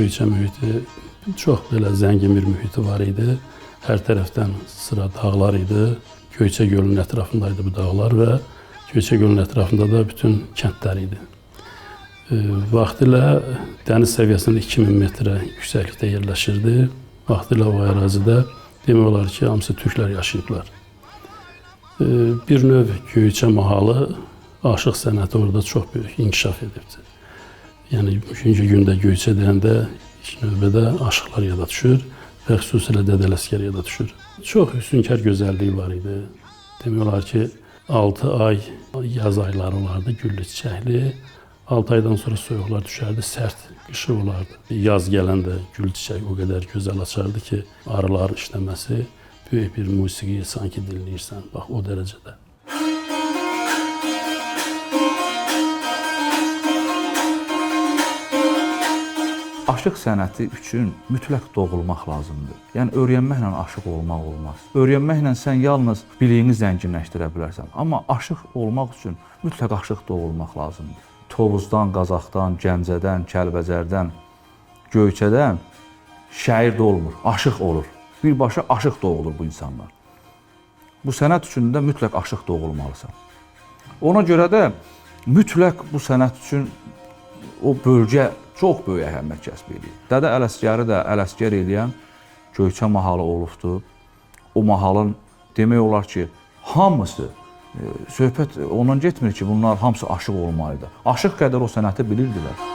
Göyçə mühiti çox belə zəngin bir mühiti var idi. Hər tərəfdən sıra dağlar idi. Göyçə gölünün ətrafındaydı bu dağlar və Göyçə gölünün ətrafında da bütün kəndlər idi. Vaxtilə dəniz səviyyəsində 2000 metrə yüksəklikdə yerləşirdi. Vaxtilə o ərazidə demək olar ki, hamısı türklər yaşayıblar. Bir növ Göyçə mahalı, aşıq sənəti orada çox böyük inkişaf edibdir. Yəni, bugünkü gündə Göyçə deyəndə ilk növbədə aşıqlar yada düşür və xüsusilə Dədə Ələsgər yada düşür. Çox hüsnkar gözəlliyi var idi. Demək olar ki, 6 ay yaz ayları olardı, güllü çiçəkli. 6 aydan sonra soyuqlar düşərdi, sərt qışı olardı. Yaz gələndə gül çiçək o qədər gözəl açardı ki, arıların işləməsi böyük bir musiqi sanki dinləyirsən, bax o dərəcədə. Aşıq sənəti üçün mütləq doğulmaq lazımdır. Yəni, öyrənməklə aşıq olmaq olmaz. Öyrənməklə sən yalnız biliyini zənginləşdirə bilərsən. Amma aşıq olmaq üçün mütləq aşıq doğulmaq lazımdır. Tovuzdan, Qazaxdan, Gəncədən, Kəlbəcərdən, Göyçədən şair də olmur, aşıq olur. Birbaşa aşıq doğulur bu insanlar. Bu sənət üçün də mütləq aşıq doğulmalısan. Ona görə də mütləq bu sənət üçün o bölgə çox böyük əhəmiyyət kəsb edir. Dədə Ələsgəri də Ələsgər eləyən Göyçə mahalı olubdur. O mahalın demək olar ki, hamısı, söhbət ondan getmir ki, bunlar hamısı aşıq olmalıdır. Aşıq qədər o sənəti bilirdilər.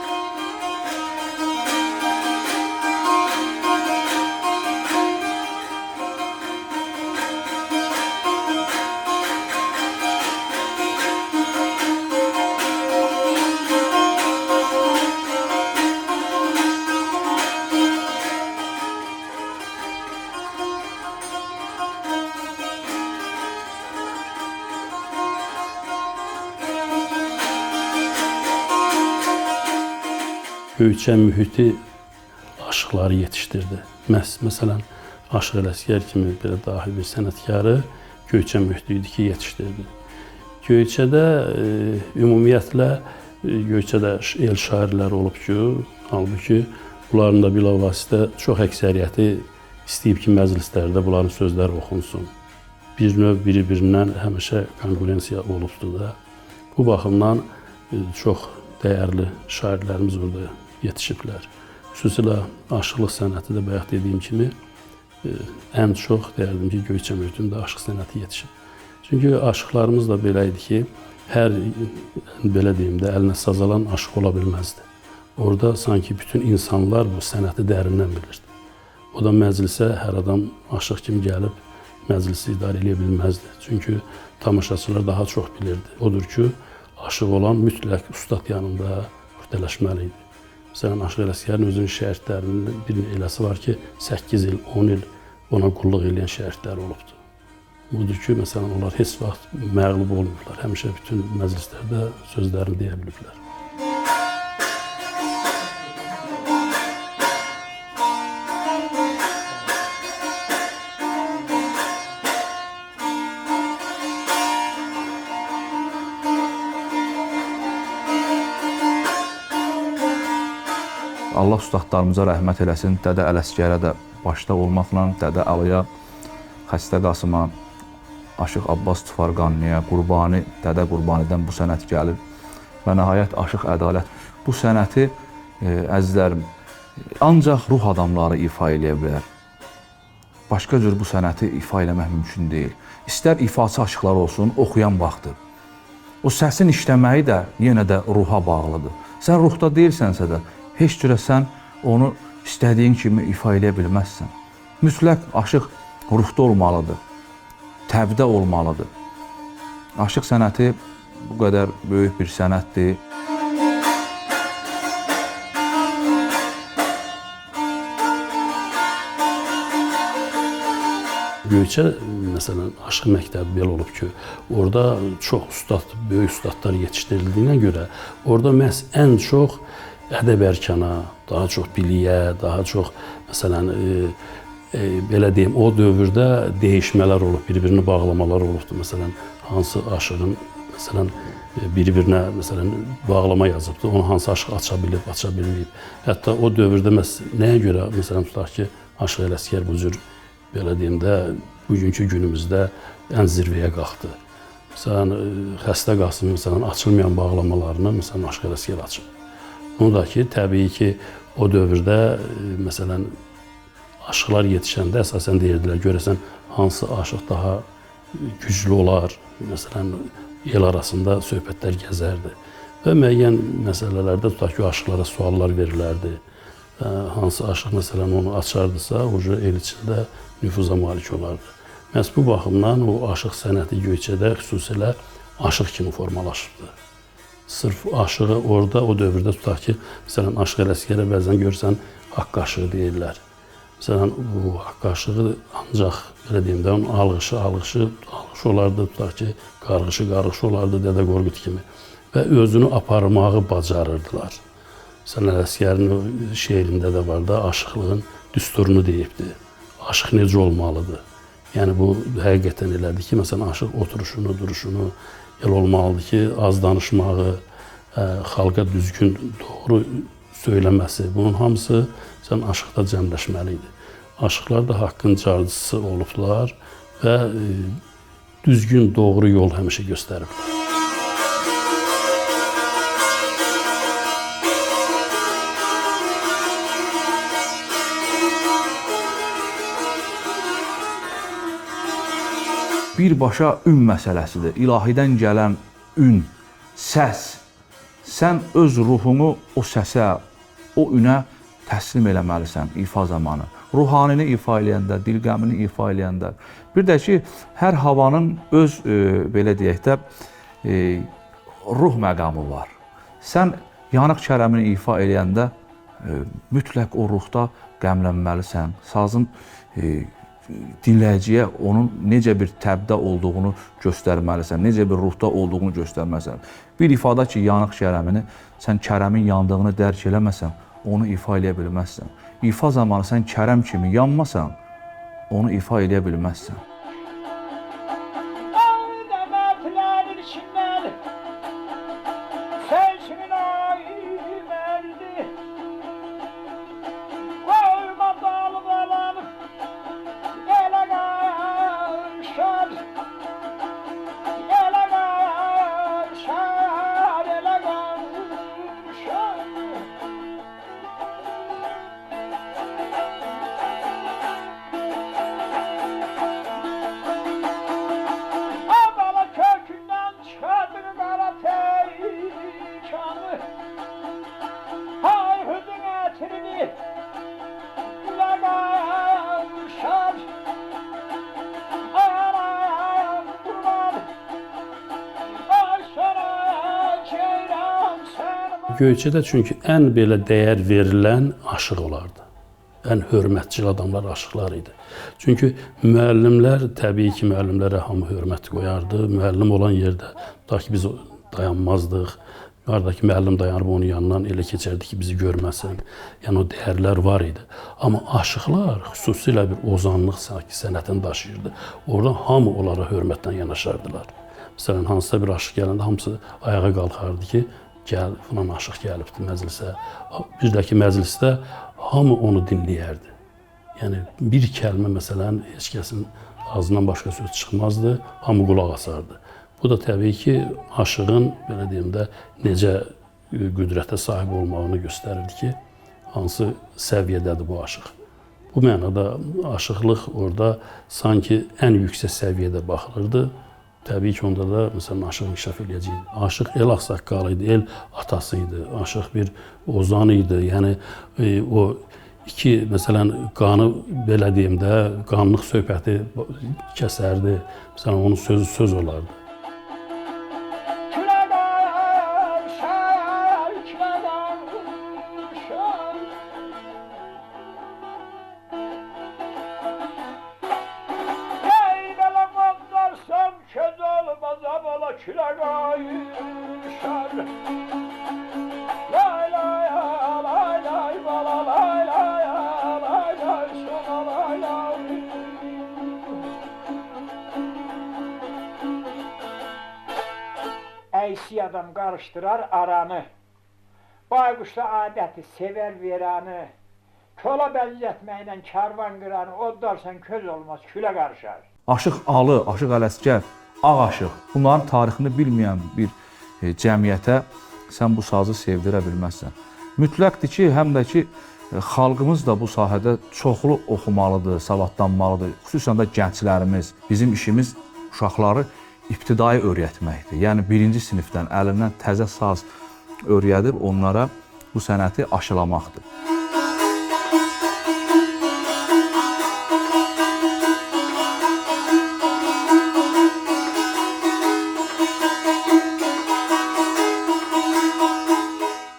Göyçə mühiti aşıqları yetişdirdi. Məsələn, Aşıq Ələsgər kimi belə dahi bir sənətkarı Göyçə mühiti idi ki, yetişdirdi. Göyçədə ümumiyyətlə Göyçədə el şairləri olub ki, halbuki bunların da bilavasitə çox əksəriyyəti istəyib ki, məclislərdə bunların sözləri oxunsun. Bir növ biri-birindən həmişə konkurensiya olubdur da. Bu baxımdan çox dəyərli şairlərimiz orada yetişiblər. Xüsusilə aşıqlıq sənəti də bayaq dediyim kimi ən çox deyərdim ki, Göyçə mühitində aşıq sənəti yetişib. Çünki aşıqlarımız da belə idi ki, hər belə deyim də əlinə saz alan aşıq ola bilməzdi. Orada sanki bütün insanlar bu sənəti dərindən bilirdi. O da məclisə hər adam aşıq kimi gəlib məclisi idarə edə bilməzdi. Çünki tamaşaçılar daha çox bilirdi. Odur ki, aşıq olan mütləq ustad yanında üstələşməli idi. Məsələn, Aşıq Ələsgərin özünün şəriətlərinin bir eləsi var ki, 8 il, 10 il ona qulluq edən şəriətlər olubdur. Budur ki, məsələn, onlar heç vaxt məğlub olmurlar. Həmişə bütün məclislərdə sözlərini deyə biliblər. Allah ustadlarımıza rəhmət eləsin, Dədə Ələsgərə də başda olmaqla, Dədə Əliyə, Xəstə Qasıma, Aşıq Abbas Tufarqanlıya, Qurbani, Dədə Qurbanidən bu sənət gəlir və nəhayət Aşıq Ədalət. Bu sənəti, əzizlərim, ancaq ruh adamları ifa eləyə bilər. Başqa cür bu sənəti ifa eləmək mümkün deyil. İstər ifaçı aşıqlar olsun, oxuyan vaxtı. O səsin işləməyi də yenə də ruha bağlıdır. Sən ruhda deyilsənsə də, heç cürə sən onu istədiyin kimi ifa eləyə bilməzsən. Mütləq aşıq ruhda olmalıdır, təbdə olmalıdır. Aşıq sənəti bu qədər böyük bir sənətdir. Göyçə, məsələn, aşıq məktəbi belə olub ki, orada çox ustad, böyük ustadlar yetişdirildiyinə görə, orada məhz ən çox ədəb-ərkana, daha çox biliyə, daha çox, məsələn, belə deyim, o dövrdə dəyişmələr olub, bir-birini bağlamalar olubdur. Məsələn, hansı aşığın, məsələn, bir-birinə məsələn bağlama yazıbdı. Onu hansı aşıq aça bilib, aça bilməyib. Hətta o dövrdə nəyə görə məsələn tutaq ki, Aşıq Ələsgər bu cür belə deyim də bugünkü günümüzdə ən zirvəyə qalxdı. Məsələn Xəstə Qasımın məsələn açılmayan bağlamalarını məsələn Aşıq Ələsgər açıb. Bunu da ki, təbii ki, o dövrdə məsələn aşıqlar yetişəndə əsasən deyirdilər, görəsən hansı aşıq daha güclü olar, məsələn el arasında söhbətlər gəzərdi və müəyyən məsələlərdə tutaq ki, aşıqlara suallar verilərdi. Hansı aşıq məsələn onu açardısa, el içində nüfuza malik olardı. Məhz bu baxımdan o aşıq sənəti Göyçədə xüsusilə aşıq kimi formalaşıbdı. Sırf aşığı orada o dövrdə tutaq ki, məsələn Aşıq Ələsgərə bəzən görsən haqq aşığı deyirlər. Məsələn bu haqq aşığı ancaq belə deyim də onun alğışı olardı, tutaq ki, qarğışı olardı Dədə Qorqud kimi və özünü aparmağı bacarırdılar. Məsələn Ələsgərin şeirində də var da aşıqlığın düsturunu deyibdi. Aşıq necə olmalıdır? Yəni bu həqiqətən elədir ki, məsələn aşıq oturuşunu, duruşunu elə olmalıdır ki, az danışmağı, xalqa düzgün, doğru söyləməsi, bunun hamısı məsələn aşıqda cəmləşməli idi. Aşıqlar da haqqın carcısı olublar və düzgün, doğru yol həmişə göstəriblər. Birbaşa ün məsələsidir. İlahidən gələn ün, səs. Sən öz ruhunu o səsə, o ünə təslim eləməlisən ifa zamanı. Ruhanini ifa eləyəndə, dilqəmini ifa eləyəndə. Bir də ki, hər havanın öz, belə deyək də, ruh məqamı var. Sən yanıq kərəmini ifa eləyəndə mütləq o ruhda qəmlənməlisən. Sazın dinləyiciyə onun necə bir təbdə olduğunu göstərməlisən, necə bir ruhda olduğunu göstərməlisən. Bir ifada ki, yanıq kərəmini, sən kərəmin yandığını dərk eləməsən, onu ifa eləyə bilməzsən. İfa zamanı sən kərəm kimi yanmasan, onu ifa eləyə bilməzsən. Göyçədə çünki ən belə dəyər verilən aşıq olardı. Ən hörmətcil adamlar aşıqlar idi. Çünki müəllimlər, təbii ki, müəllimlərə hamı hörmət qoyardı. Müəllim olan yerdə, tutaq ki, biz dayanmazdıq. Qaradakı müəllim dayanıb onun yanından elə keçərdi ki, bizi görməsin. Yəni o dəyərlər var idi. Amma aşıqlar xüsusilə bir ozanlıq sənətini daşıyırdı. Oradan hamı onlara hörmətlə yanaşardılar. Məsələn, hansısa bir aşıq gələndə hamısı ayağa qalxardı ki, gəl, filan aşıq gəlibdi məclisə. Bir də ki, məclisdə hamı onu dinləyərdi. Yəni, bir kəlmə, məsələn, heç kəsin ağzından başqa söz çıxmazdı, hamı qulaq asardı. Bu da təbii ki, aşığın, belə deyim də, necə qüdrətə sahib olmağını göstərirdi ki, hansı səviyyədədir bu aşıq. Bu mənada aşıqlıq orada sanki ən yüksək səviyyədə baxılırdı. Təbii ki, onda da məsələn aşıq inkişaf eləyəcəkdi. Aşıq el ağsaqqalı idi, el atası idi, aşıq bir ozan idi. Yəni o iki məsələn qanı belə deyim də, qanlıq söhbəti kəsərdi. Məsələn onun sözü söz olardı. İki adam karıştırar aranı. Baykuşda adeti sever veranı. Kola benzetmeyle kervan kıranı, odlarsan köz olmaz, küle karışar. Aşıq Alı, Aşıq Ələsgər, Ağ Aşıq. Bunların tarixini bilməyən bir cəmiyyətə sən bu sazı sevdirə bilməzsən. Mütləqdir ki, həm də ki, xalqımız da bu sahədə çoxlu oxumalıdır, savadlanmalıdır. Xüsusən də gənclərimiz. Bizim işimiz uşaqları ibtidai öyrətməkdir. Yəni, birinci sinifdən əlindən təzə saz öyrədib onlara bu sənəti aşılamaqdır.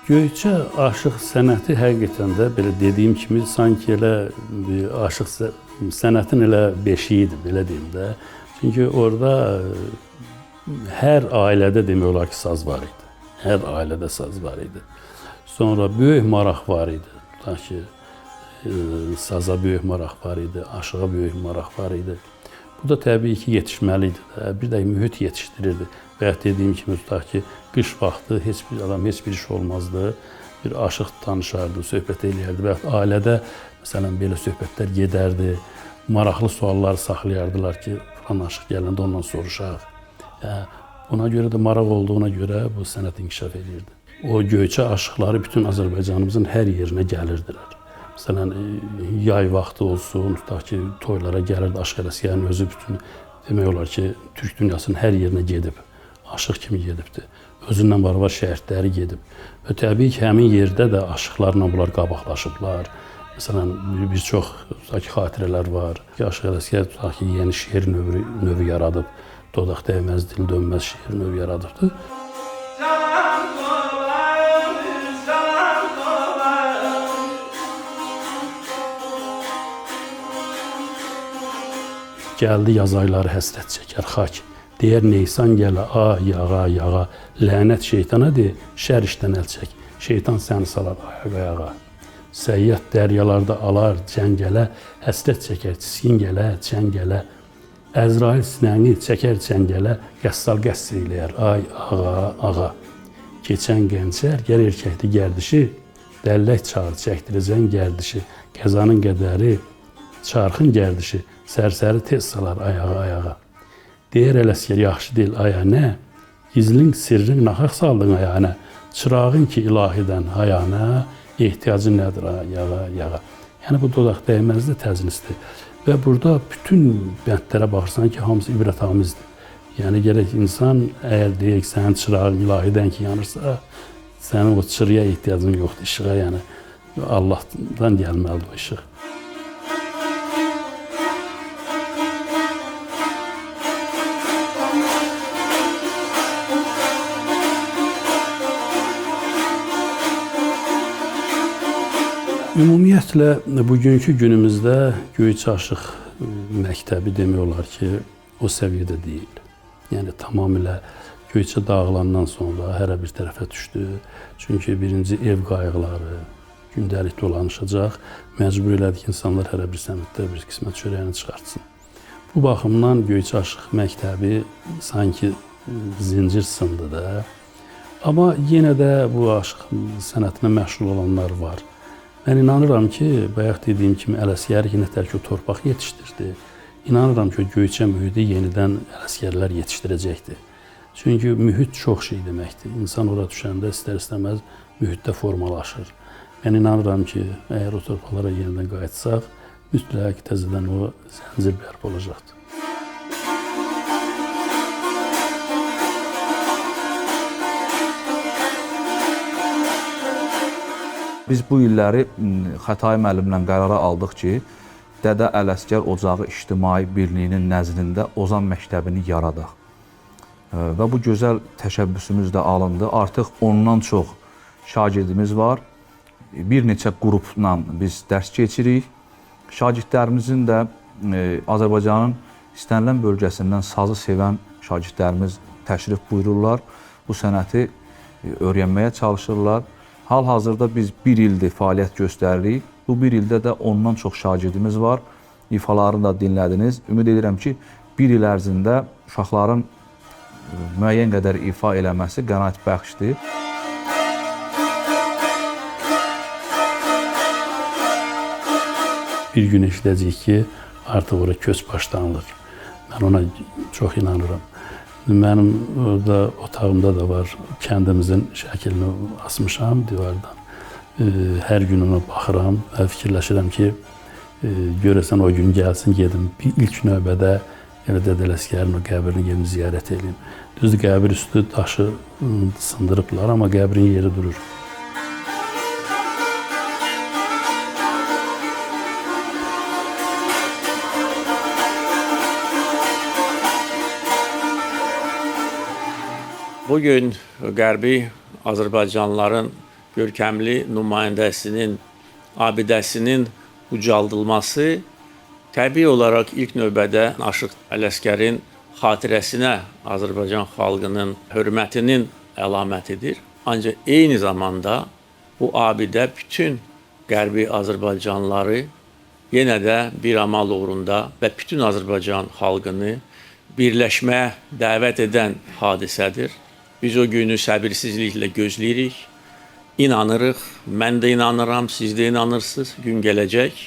Göyçə aşıq sənəti həqiqətən də belə dediyim kimi sanki elə aşıq sənətin elə beşiyidir, belə deyim də. Çünki orada hər ailədə demək olar ki, saz var idi. Hər ailədə saz var idi. Sonra böyük maraq var idi. Ta ki, saza böyük maraq var idi, aşığa böyük maraq var idi. Bu da təbii ki, yetişməli idi də. Bir də mühit yetişdirirdi. Və ya dediyim kimi, tutaq ki, qış vaxtı heç bir adam, heç bir iş olmazdı. Bir aşıq danışardı, söhbət eləyərdi. Və ya ailədə, məsələn, belə söhbətlər gedərdi. Maraqlı suallar saxlayardılar ki, falan aşıq gələndə ondan soruşaq. Buna görə də maraq olduğuna görə bu sənət inkişaf edirdi. O Göyçə aşıqları bütün Azərbaycanımızın hər yerinə gəlirdilər. Məsələn, yay vaxtı olsun, tutaq ki, toylara gəlirdi Aşıq Ələsgərin özü bütün, demək olar ki, Türk dünyasının hər yerinə gedib, aşıq kimi gedibdir. Özündən var şəhidləri gedib. Və təbii ki, həmin yerdə də aşıqlarla bunlar qabaqlaşıblar. Məsələn, bir çox xatirələr var. Aşıq Ələsgər tutaq ki, yeni şeir növü yaradıb, dodaq dəyməz, dil dönməz şeir növü yaradıbdır. Gəldi yaz ayları həsrət çəkər xak. Deyər Neysan gələ, yağa, yağa. Lənət şeytana de, şər işdən əl çək. Şeytan səni salar ayağa. Səyyət dəryalarda alar, cəngələ. Həsrət çəkər, çiskin gələ, cəngələ. Əzrail sinəni çəkər cəngələ. Qəssal qəssr eləyər, ay, ağa. Keçən gəncər, gəl erkəkdi gərdişi. Dəllək çağır, çəkdirəcən gərdişi. Qəzanın qədəri, çarxın gərdişi. Sərsəri tez salar ayağa. Deyər Ələsgər, yaxşı deyil aya nə? Gizlin sirrin naxaq saldın ayağına. Çırağın ki ilahidən hayana, ehtiyacın nədir yağa. Yəni bu dodaq dəyməzdir, təznisdir. Və burada bütün bəndlərə baxırsan ki, hamısı ibrətamizdir. Yəni gərək insan, əgər deyək sənin çırağın ilahidən ki yanırsa, sənin o çırıya ehtiyacın yoxdur, işığa yəni. Allahdan gəlməlidir o işıq. Ümumiyyətlə, bugünkü günümüzdə Göyçə Aşıq məktəbi demək olar ki, o səviyyədə deyil. Yəni, tamamilə Göyçə dağılandan sonra hərə bir tərəfə düşdü. Çünki birinci ev qayğıları gündəlik dolanışacaq. Məcbur elədi ki, insanlar hərə bir səmtdə bir qismət çörəyini çıxartsın. Bu baxımdan Göyçə Aşıq məktəbi sanki zincir sındı da. Amma yenə də bu aşıq sənətinə məşğul olanlar var. Mən inanıram ki, bayaq dediyim kimi Ələsgər yenə tək o torpaq yetişdirdi. İnanıram ki, o Göyçə mühiti yenidən Ələsgərlər yetişdirəcəkdir. Çünki mühit çox şey deməkdir. İnsan ora düşəndə istər-istəməz mühitdə formalaşır. Mən inanıram ki, əgər o torpaqlara yenidən qayıtsaq, mütləq təzədən o zəncir bərpa olacaqdır. Biz bu illəri Xətai müəllimlə qərara aldıq ki, Dədə Ələsgər Ocağı İctimai Birliyinin nəzdində Ozan məktəbini yaradaq. Və bu gözəl təşəbbüsümüz də alındı. Artıq ondan çox şagirdimiz var. Bir neçə qrupla biz dərs keçirik. Şagirdlərimizin də Azərbaycanın istənilən bölgəsindən sazı sevən şagirdlərimiz təşrif buyururlar. Bu sənəti öyrənməyə çalışırlar. Hal-hazırda biz bir ildir fəaliyyət göstəririk. Bu bir ildə də ondan çox şagirdimiz var. İfalarını da dinlədiniz. Ümid edirəm ki, bir il ərzində uşaqların müəyyən qədər ifa eləməsi qənaətbəxşdir. Bir gün eşidəcəyik ki, artıq ora köç başlanılır. Mən ona çox inanıram. Mənim orada otağımda da var, kəndimizin şəklini asmışam divardan. Hər gün ona baxıram və fikirləşirəm ki, görəsən o gün gəlsin, gedim. İlk növbədə Dədə Ələsgərin o qəbrini gedim ziyarət edeyim. Düzdür, qəbir üstü daşı sındırıblar, amma qəbrin yeri durur. Bugün Qərbi Azərbaycanlıların görkəmli nümayəndəsinin abidəsinin ucaldılması təbii olaraq ilk növbədə Aşıq Ələsgərin xatirəsinə Azərbaycan xalqının hörmətinin əlamətidir. Ancaq eyni zamanda bu abidə bütün Qərbi Azərbaycanlıları yenə də bir amal uğrunda və bütün Azərbaycan xalqını birləşməyə dəvət edən hadisədir. Biz o günü səbirsizliklə gözləyirik, inanırıq, mən də inanıram, siz də inanırsınız, gün gələcək.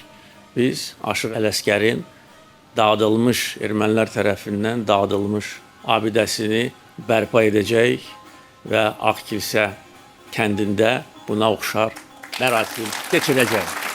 Biz Aşıq Ələsgərin dağıdılmış, ermənilər tərəfindən dağıdılmış abidəsini bərpa edəcək və Ağkilsə kəndində buna oxşar mərasim keçirəcək.